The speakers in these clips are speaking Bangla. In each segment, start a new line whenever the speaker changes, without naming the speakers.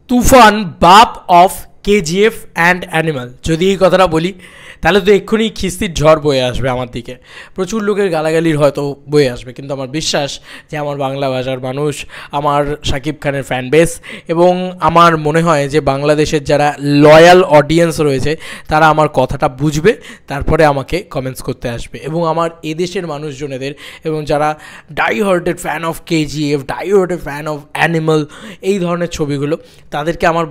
তুফান বাপ অফ কেজিএফ অ্যান্ড অ্যানিমাল। যদি এই কথাটা বলি তাহলে তো এক্ষুনি খিস্তির ঝড় বয়ে আসবে আমার দিকে, প্রচুর লোকের গালাগালির হয়তো বয়ে আসবে, কিন্তু আমার বিশ্বাস যে আমার বাংলা ভাষার মানুষ, আমার শাকিব খানের ফ্যান বেস এবং আমার মনে হয় যে বাংলাদেশের যারা লয়াল অডিয়েন্স রয়েছে তারা আমার কথাটা বুঝবে, তারপরে আমাকে কমেন্টস করতে আসবে। এবং আমার এদেশের মানুষজনেদের এবং যারা die hearted fan of KGF, die hearted fan of Animal, এই ধরনের ছবিগুলো, তাদেরকে আমার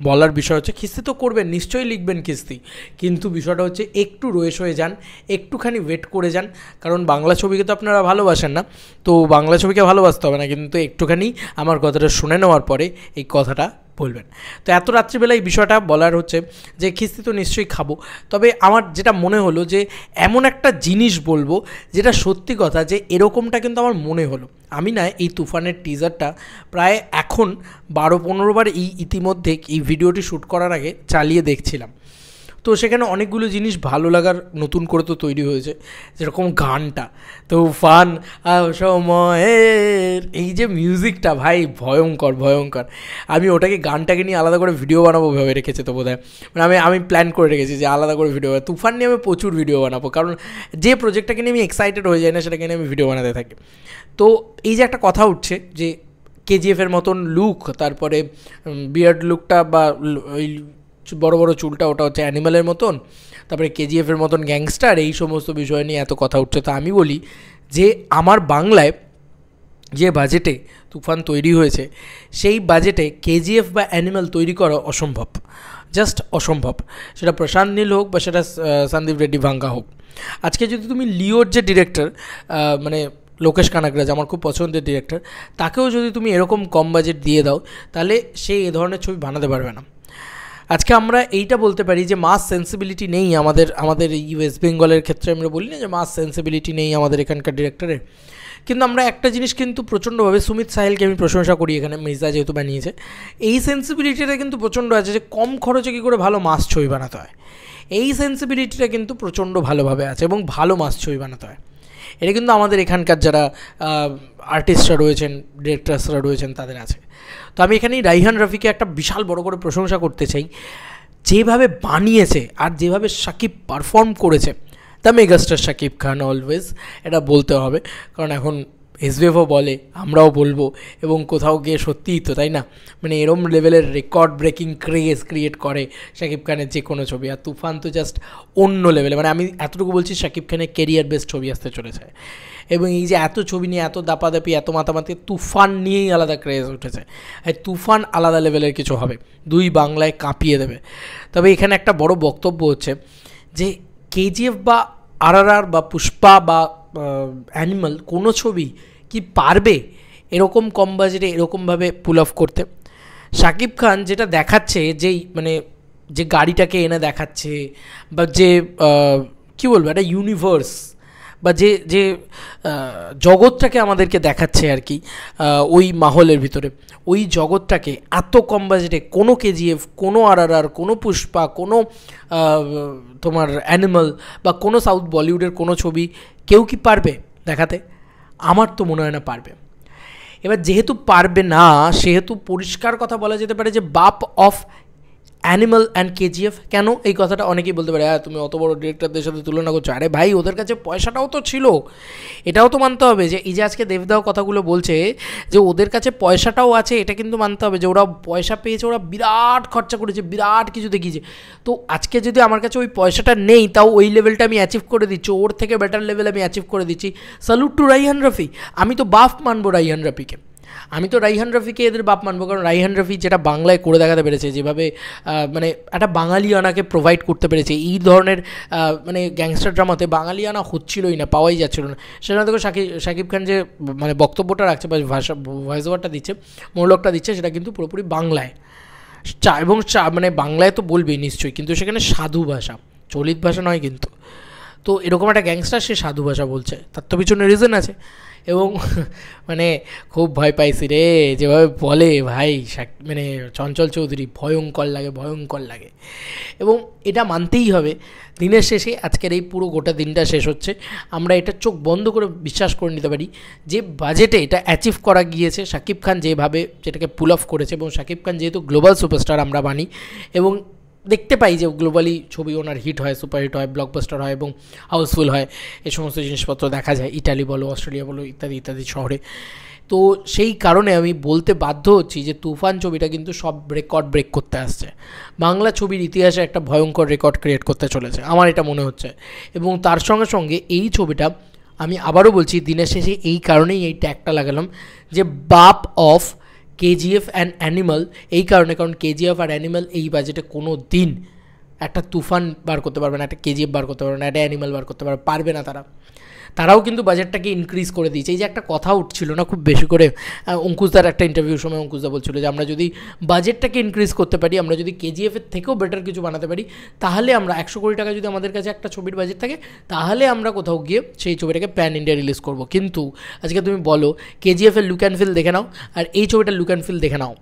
বলার বিষয় হচ্ছে খিস্তি তো করবেন, নিশ্চয়ই লিখবেন খিস্তি, কিন্তু বিষয়টা হচ্ছে একটু রয়েস হয়ে যান, একটুখানি ওয়েট করে যান, কারণ বাংলা ছবিকে তো আপনারা ভালোবাসেন না, তো বাংলা ছবিকে ভালোবাসতে হবে না, কিন্তু একটুখানি আমার কথাটা শুনে নেওয়ার পরে এই কথাটা বলবেন। তো এত রাত্রিবেলা এই বিষয়টা বলার হচ্ছে যে খিস্তি তো নিশ্চয়ই খাবো, তবে আমার যেটা মনে হলো যে এমন একটা জিনিস বলবো যেটা সত্যি কথা, যে এরকমটা কিন্তু আমার মনে হলো। আমি না এই তুফানের টিজারটা প্রায় এখন 12-15 বার ইতিমধ্যে এই ভিডিওটি শ্যুট করার আগে চালিয়ে দেখছিলাম। তো সেখানে অনেকগুলো জিনিস ভালো লাগার নতুন করে তো তৈরি হয়েছে, যেরকম গানটা তুফান সময়ের এই যে মিউজিকটা, ভাই ভয়ঙ্কর ভয়ঙ্কর। আমি ওটাকে গানটাকে নিয়ে আলাদা করে ভিডিও বানাবো ভেবে রেখেছি, তো বোধহয় মানে আমি প্ল্যান করে রেখেছি যে আলাদা করে ভিডিও, তুফান নিয়ে আমি প্রচুর ভিডিও বানাবো, কারণ যে প্রজেক্টটাকে নিয়ে আমি এক্সাইটেড হয়ে যাই না সেটাকে নিয়ে আমি ভিডিও বানাতে থাকি। তো এই যে একটা কথা উঠছে যে কেজিএফের মতন লুক, তারপরে বিয়ার্ড লুকটা বা ওই বড় বড় চুলটা, ওটা হচ্ছে অ্যানিমালের মতন, তারপরে কেজিএফের মতন গ্যাংস্টার, এই সমস্ত বিষয় নিয়ে এত কথা উঠছে। তো আমি বলি যে আমার বাংলায় যে বাজেটে তুফান তৈরি হয়েছে, সেই বাজেটে কেজিএফ বা অ্যানিমাল তৈরি করা অসম্ভব, জাস্ট অসম্ভব। সেটা প্রশান্ত নীল হোক বা সেটা সন্দীপ রেড্ডি ভাঙ্গা হোক। আজকে যদি তুমি লিওর যে ডিরেক্টর, মানে লোকেশ কানাগরাজ, আমার খুব পছন্দের ডিরেক্টর, তাকেও যদি তুমি এরকম কম বাজেট দিয়ে দাও, তাহলে সে এ ধরনের ছবি বানাতে পারবে না। আজকে আমরা এইটা বলতে পারি যে মাস সেন্সিবিলিটি নেই আমাদের এই ওয়েস্ট বেঙ্গলের ক্ষেত্রে, আমরা বলি না যে মাস সেন্সিবিলিটি নেই আমাদের এখানকার ডিরেক্টরের, কিন্তু আমরা একটা জিনিস কিন্তু প্রচণ্ডভাবে, সুমিত সাহেলকে আমি প্রশংসা করি এখানে, মির্জা যেহেতু বানিয়েছে, এই সেন্সিবিলিটিটা কিন্তু প্রচণ্ড আছে যে কম খরচে কী করে ভালো মাস ছবি বানাতে হয়, এই সেন্সিবিলিটিটা কিন্তু প্রচণ্ড ভালোভাবে আছে এবং ভালো মাস ছবি বানাতে হয়। এটা কিন্তু আমাদের এখানকার যারা আর্টিস্টরা রয়েছেন, ডিরেক্টরসরা রয়েছেন, তাদের আছে। তো আমি এখানেই রাইহান রাফিকে একটা বিশাল বড় করে প্রশংসা করতে চাই, যেভাবে বানিয়েছে আর যেভাবে শাকিব পারফর্ম করেছে। The megastar Shakib Khan always, এটা বলতে হবে, কারণ এখন এসবিএফও বলে, আমরাও বলবো, এবং কোথাও গিয়ে সত্যিই তো, তাই না? মানে এরম লেভেলের রেকর্ড ব্রেকিং ক্রেজ ক্রিয়েট করে শাকিব খানের যে কোনো ছবি, আর তুফান তো জাস্ট অন্য লেভেলে। মানে আমি এতটুকু বলছি, শাকিব খানের কেরিয়ার বেস্ট ছবি আসতে চলেছে, এবং এই যে এত ছবি নিয়ে এত দাপাদাপি, এত মাতামাতি, তুফান নিয়েই আলাদা ক্রেজ উঠেছে। আর তুফান আলাদা লেভেলের কিছু হবে, দুই বাংলায় কাঁপিয়ে দেবে। তবে এখানে একটা বড় বক্তব্য হচ্ছে যে কেজিএফ বা RRR বা পুষ্পা বা অ্যানিমাল কোনো ছবি কি পারবে এরকম কম বাজেটে এরকমভাবে পুল অফ করতে? শাকিব খান যেটা দেখাচ্ছে, যেই মানে যে গাড়িটাকে এনে দেখাচ্ছে, বা যে কী বলবো, একটা ইউনিভার্স বা যে যে জগৎটাকে আমাদেরকে দেখাচ্ছে আর কি, ওই মাহলের ভিতরে, ওই জগৎটাকে এত কম বাজেটে কোনো কেজিএফ, কোনো RRR, কোনো পুষ্পা, কোনো তোমার অ্যানিমাল বা কোনো সাউথ বলিউডের কোনো ছবি কেউ কি পারবে দেখাতে? আমার তো মনে হয় না পারবে। এবার যেহেতু পারবে না, সেহেতু পরিষ্কার কথা বলা যেতে পারে যে বাপ অফ অ্যানিমাল অ্যান্ড কেজিএফ। কেন এই কথাটা অনেকেই বলতে পারে, তুমি অত বড় ডিরেক্টরদের সাথে তুলনা করছো। আরে ভাই, ওদের কাছে পয়সাটাও তো ছিল, এটাও তো মানতে হবে। যে এই যে আজকে দেবদাও কথাগুলো বলছে যে ওদের কাছে পয়সাটাও আছে, এটা কিন্তু মানতে হবে যে ওরা পয়সা পেয়েছে, ওরা বিরাট খরচা করেছে, বিরাট কিছু দেখিয়েছে। তো আজকে যদি আমার কাছে ওই পয়সাটা নেই, তাও ওই লেভেলটা আমি অ্যাচিভ করে দিচ্ছি, ওর থেকে বেটার লেভেল আমি অ্যাচিভ করে দিচ্ছি, স্যালুট টু রাইহান রাফি। আমি তো বাপ মানবো রাইহান রাফিকে, আমি তো রাইহান রাফিকে এদের বাপ মানবো, কারণ রাইহান রাফি যেটা বাংলায় করে দেখাতে পেরেছে, যেভাবে মানে একটা বাঙালিয়ানাকে প্রোভাইড করতে পেরেছে, এই ধরনের মানে গ্যাংস্টার ড্রামাতে বাঙালিয়ানা হচ্ছিলই না, পাওয়াই যাচ্ছিল না। সেখানে দেখো শাকিব খান যে মানে বক্তব্যটা রাখছে বা ভয়েস ওভারটা দিচ্ছে, মোনোলগটা দিচ্ছে, সেটা কিন্তু পুরোপুরি বাংলায় এবং মানে বাংলায় তো বলবেই নিশ্চয়ই, কিন্তু সেখানে সাধু ভাষা, চলিত ভাষা নয় কিন্তু। তো এরকম একটা গ্যাংস্টার, সে সাধু ভাষা বলছে, তার তো পিছনে রিজন আছে। এবং মানে খুব ভয় পাইছি রে, যেভাবে বলে ভাই মানে চঞ্চল চৌধুরী, ভয়ঙ্কর লাগে। এবং এটা মানতেই হবে, দিনের শেষে আজকের এই পুরো গোটা দিনটা শেষ হচ্ছে, আমরা এটা চোখ বন্ধ করে বিশ্বাস করে নিতে পারি যে বাজেটে এটা অ্যাচিভ করা গিয়েছে। শাকিব খান যেভাবে যেটাকে পুল অফ করেছে, এবং শাকিব খান যেহেতু গ্লোবাল সুপারস্টার আমরা মানি, এবং দেখতে পাই যে গ্লোবালি ছবি ওনার হিট হয়, সুপারহিট হয়, ব্লকবাস্টার হয় এবং হাউসফুল হয়, এই সমস্ত জিনিসপত্র দেখা যায় ইটালি বলো, অস্ট্রেলিয়া বলো, ইত্যাদি শহরে। তো সেই কারণে আমি বলতে বাধ্য হচ্ছি যে তুফান ছবিটা কিন্তু সব রেকর্ড ব্রেক করতে আসছে, বাংলা ছবির ইতিহাসে একটা ভয়ঙ্কর রেকর্ড ক্রিয়েট করতে চলেছে, আমার এটা মনে হচ্ছে। এবং তার সঙ্গে সঙ্গে এই ছবিটা, আমি আবারও বলছি, দিনের শেষে এই কারণেই এই ট্যাগটা লাগালাম যে বাপ অফ কেজিএফ অ্যান্ড অ্যানিমাল, এই কারণে, কারণ কেজিএফ আর অ্যানিমাল এই বাজেটে কোনো দিন একটা তুফান বার করতে পারবে না, একটা কেজিএফ বার করতে পারবে না, একটা অ্যানিমাল বার করতে পারবে না। তারাও কিন্তু বাজেটটাকে ইনক্রিজ করে দিয়েছে। এই যে একটা কথা উঠছিল না খুব বেশি করে, অঙ্কুশদার একটা ইন্টারভিউর সময় অঙ্কুশদা বলছিল যে আমরা যদি বাজেটটাকে ইনক্রিজ করতে পারি, আমরা যদি কেজিএফের থেকেও বেটার কিছু বানাতে পারি, তাহলে আমরা 100 কোটি টাকা যদি আমাদের কাছে একটা ছবির বাজেট থাকে, তাহলে আমরা কোথাও গিয়ে সেই ছবিটাকে প্যান ইন্ডিয়া রিলিজ করব। কিন্তু আজকে তুমি বলো, কেজিএফের লুক অ্যান্ড ফিল দেখে নাও, আর এই ছবিটার লুক অ্যান্ড ফিল দেখে নাও,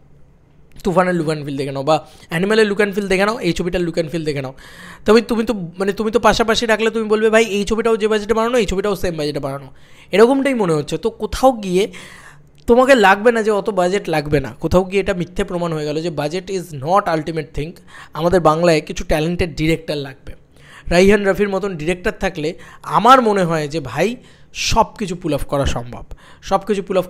তুফানের লুক অ্যান্ড ফিল দেখে নাও, বা অ্যানিম্যালের লুক অ্যান্ড ফিল দেখে নাও, এই ছবিটার লুক অ্যান্ড ফিল দেখে নাও। তুমি তো পাশাপাশি রাখলে তুমি বলবে ভাই এই ছবিটাও যে বাজেটে বানানো, এই ছবিটাও সেম বাজেটে বানানো, এরকমটাই মনে হচ্ছে। তো কোথাও গিয়ে তোমাকে লাগবে না যে অত বাজেট লাগবে না, কোথাও গিয়ে এটা মিথ্যে প্রমাণ হয়ে গেল যে budget is not ultimate thing. আমাদের বাংলায় কিছু ট্যালেন্টেড ডিরেক্টর লাগবে, রাইহান রাফির মতন ডিরেক্টর থাকলে আমার মনে হয় যে ভাই সব কিছু পুল অফ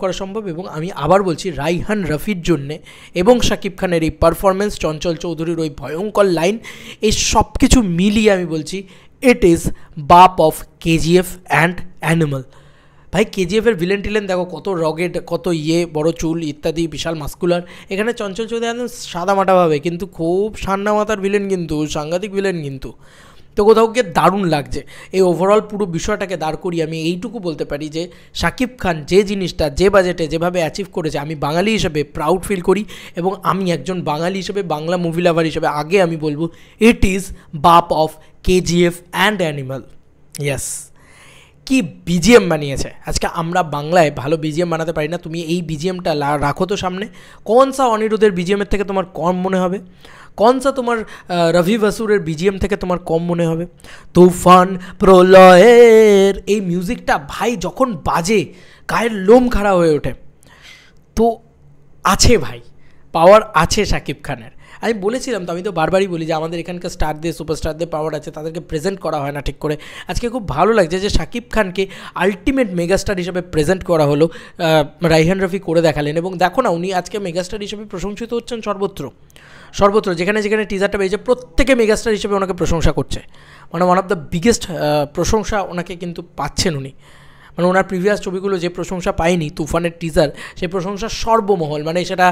করা সম্ভব। এবং আমি আবার বলছি, রাইহান রাফির জন্যে এবং শাকিব খানের এই পারফরমেন্স, চঞ্চল চৌধুরীর ওই ভয়ঙ্কর লাইন, এই সব কিছু মিলিয়ে আমি বলছি ইট ইজ বাপ অফ কেজিএফ অ্যান্ড অ্যানিমাল। ভাই কেজিএফের ভিলেন টিলেন দেখো, কত রগেড, কত বড় চুল ইত্যাদি, বিশাল মাস্কুলার। এখানে চঞ্চল চৌধুরী একদম সাদামাটাভাবে, কিন্তু খুব ঠান্ডা মাথার ভিলেন, কিন্তু সাংঘাতিক ভিলেন কিন্তু। তো কোথাও গিয়ে দারুণ লাগছে। এই ওভারঅল পুরো বিষয়টাকে দাঁড় করিয়ে আমি এইটুকু বলতে পারি যে শাকিব খান যে জিনিসটা যে বাজেটে যেভাবে অ্যাচিভ করেছে, আমি বাঙালি হিসেবে প্রাউড ফিল করি, এবং আমি একজন বাঙালি হিসেবে, বাংলা মুভি লাভার হিসেবে আগে আমি বলবো ইট ইজ বাপ of KGF and animal. Yes, কি বিজিএম বানিয়েছে। আজকে আমরা বাংলায় ভালো বিজিএম বানাতে পারি না, তুমি এই বিজিএমটা রাখো তো সামনে, কোন সা অনিরুদ্ধের বিজিএমের থেকে তোমার কম মনে হবে, কোন সা তোমার রবি বসুরের বিজিএম থেকে তোমার কম মনে হবে। তুফান প্রলয়ের এই মিউজিকটা ভাই যখন বাজে গায়ের লোম খাড়া হয়ে ওঠে। তো আছে ভাই, পাওয়ার আছে শাকিব খানের। আমি বলেছিলাম তো, আমি তো বারবারই বলি যে আমাদের এখানকার স্টারদের, সুপারস্টারদের পাওয়ার আছে, তাদেরকে প্রেজেন্ট করা হয় না ঠিক করে। আজকে খুব ভালো লাগছে যে শাকিব খানকে আলটিমেট মেগাস্টার হিসেবে প্রেজেন্ট করা হলো, রাইহান রাফি করে দেখালেন। এবং দেখো না, উনি আজকে মেগাস্টার হিসেবে প্রশংসিত হচ্ছেন সর্বত্র যেখানে যেখানে টিজারটা পেয়েছে, প্রত্যেকে মেগাস্টার হিসেবে ওনাকে প্রশংসা করছে। মানে ওয়ান অফ দ্য বিগেস্ট প্রশংসা ওনাকে কিন্তু পাচ্ছেন উনি। মানে ওনার প্রিভিয়াস ছবিগুলো যে প্রশংসা পায়নি, তুফানের টিজার, সেই প্রশংসা সর্বমহল, মানে সেটা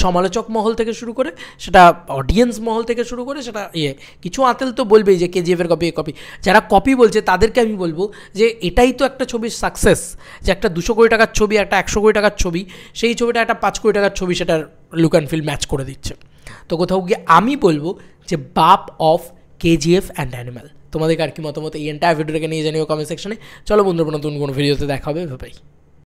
সমালোচক মহল থেকে শুরু করে, সেটা অডিয়েন্স মহল থেকে শুরু করে, সেটা কিছু আতেল তো বলবেই যে কেজিএফের কপি। যারা কপি বলছে তাদেরকে আমি বলবো যে এটাই তো একটা ছবির সাকসেস, যে একটা 200 কোটি টাকার ছবি, একটা 100 কোটি টাকার ছবি, সেই ছবিটা একটা 5 কোটি টাকার ছবি, সেটার লুক অ্যান্ড ফিল ম্যাচ করে দিচ্ছে। তো কোথাও গিয়ে আমি বলবো যে বাপ অফ কেজিএফ অ্যান্ড অ্যানিমাল। তোমাদের আর কি মতামত এই এন্টায়ার ভিডিওটাকে নিয়ে জানিও কমেন্ট সেকশনে। চলো বন্ধুরা, নতুন কোনো ভিডিওতে দেখা হবে, ভাই।